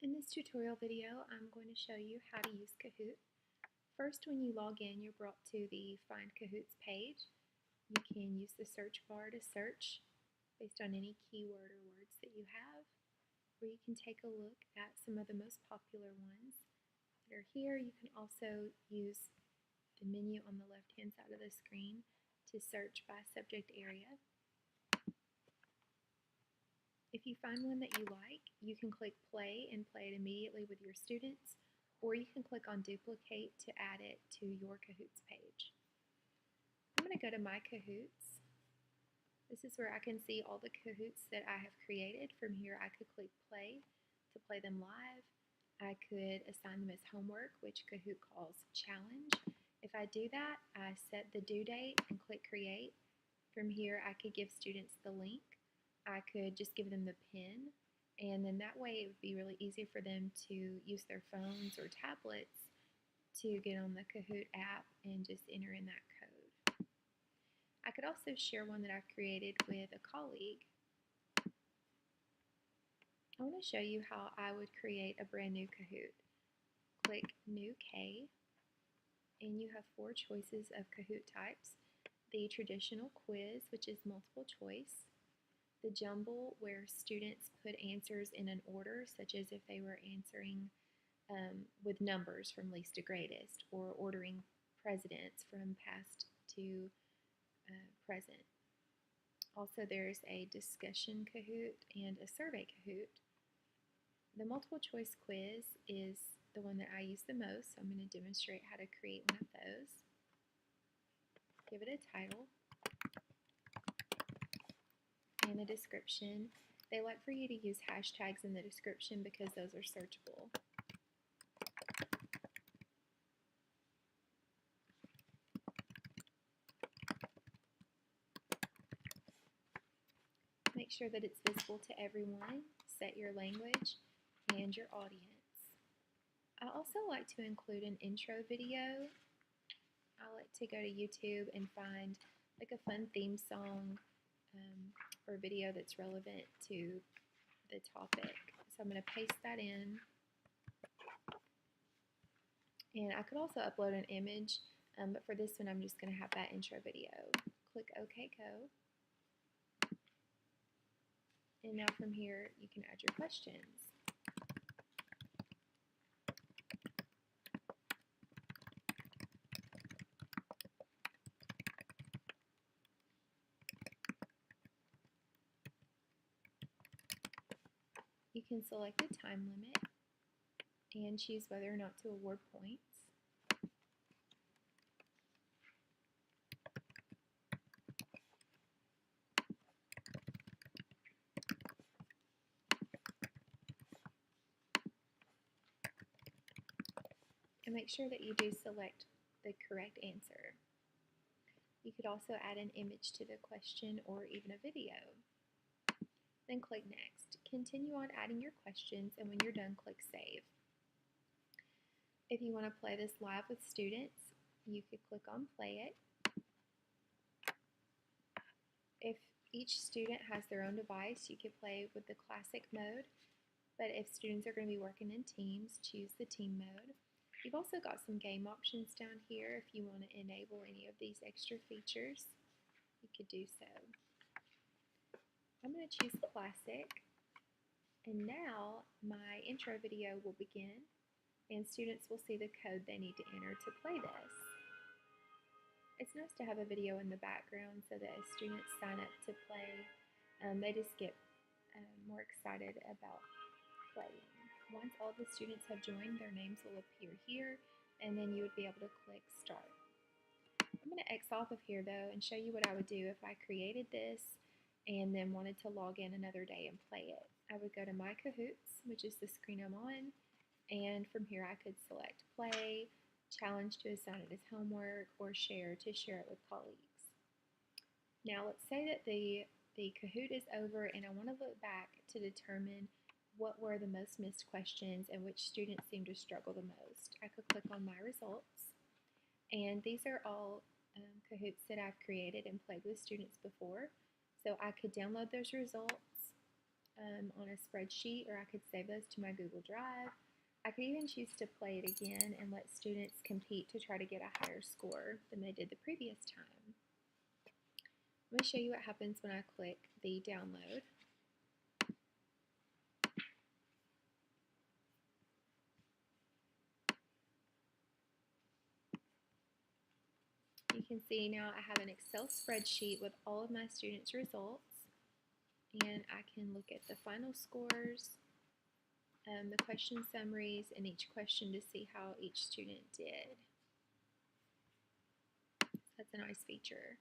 In this tutorial video, I'm going to show you how to use Kahoot. First, when you log in, you're brought to the Find Kahoots page. You can use the search bar to search based on any keyword or words that you have, or you can take a look at some of the most popular ones that are here. You can also use the menu on the left-hand side of the screen to search by subject area. If you find one that you like, you can click play and play it immediately with your students, or you can click on duplicate to add it to your Kahoots page. I'm going to go to my Kahoots. This is where I can see all the Kahoots that I have created. From here I could click play to play them live. I could assign them as homework, which Kahoot calls challenge. If I do that, I set the due date and click create. From here I could give students the link. I could just give them the pin, and then that way it would be really easy for them to use their phones or tablets to get on the Kahoot app and just enter in that code. I could also share one that I've created with a colleague. I want to show you how I would create a brand new Kahoot. Click New K, and you have 4 choices of Kahoot types. The traditional quiz, which is multiple choice. The jumble, where students put answers in an order, such as if they were answering with numbers from least to greatest, or ordering presidents from past to present. Also, there's a discussion Kahoot and a survey Kahoot. The multiple choice quiz is the one that I use the most, so I'm going to demonstrate how to create one of those. Give it a title and a description. They like for you to use hashtags in the description because those are searchable. Make sure that it's visible to everyone. Set your language and your audience. I also like to include an intro video. I like to go to YouTube and find like a fun theme song or video that's relevant to the topic. So I'm going to paste that in. And I could also upload an image, but for this one I'm just going to have that intro video. Click OK, go. And now from here you can add your questions. You can select a time limit and choose whether or not to award points. And make sure that you do select the correct answer. You could also add an image to the question or even a video. Then click Next. Continue on adding your questions, and when you're done, click Save. If you want to play this live with students, you could click on Play It. If each student has their own device, you could play with the classic mode, but if students are going to be working in teams, choose the team mode. You've also got some game options down here if you want to enable any of these extra features. You could do so. I'm going to choose Classic, and now my intro video will begin, and students will see the code they need to enter to play this. It's nice to have a video in the background so that as students sign up to play, they just get more excited about playing. Once all the students have joined, their names will appear here, and then you would be able to click Start. I'm going to X off of here though and show you what I would do if I created this and then wanted to log in another day and play it. I would go to My Kahoots, which is the screen I'm on, and from here I could select Play, Challenge to assign it as homework, or Share to share it with colleagues. Now let's say that the Kahoot is over and I want to look back to determine what were the most missed questions and which students seemed to struggle the most. I could click on My Results, and these are all Kahoots that I've created and played with students before. So I could download those results, on a spreadsheet, or I could save those to my Google Drive. I could even choose to play it again and let students compete to try to get a higher score than they did the previous time. I'm going to show you what happens when I click the download. You can see now I have an Excel spreadsheet with all of my students' results, and I can look at the final scores, the question summaries, and each question to see how each student did. That's a nice feature.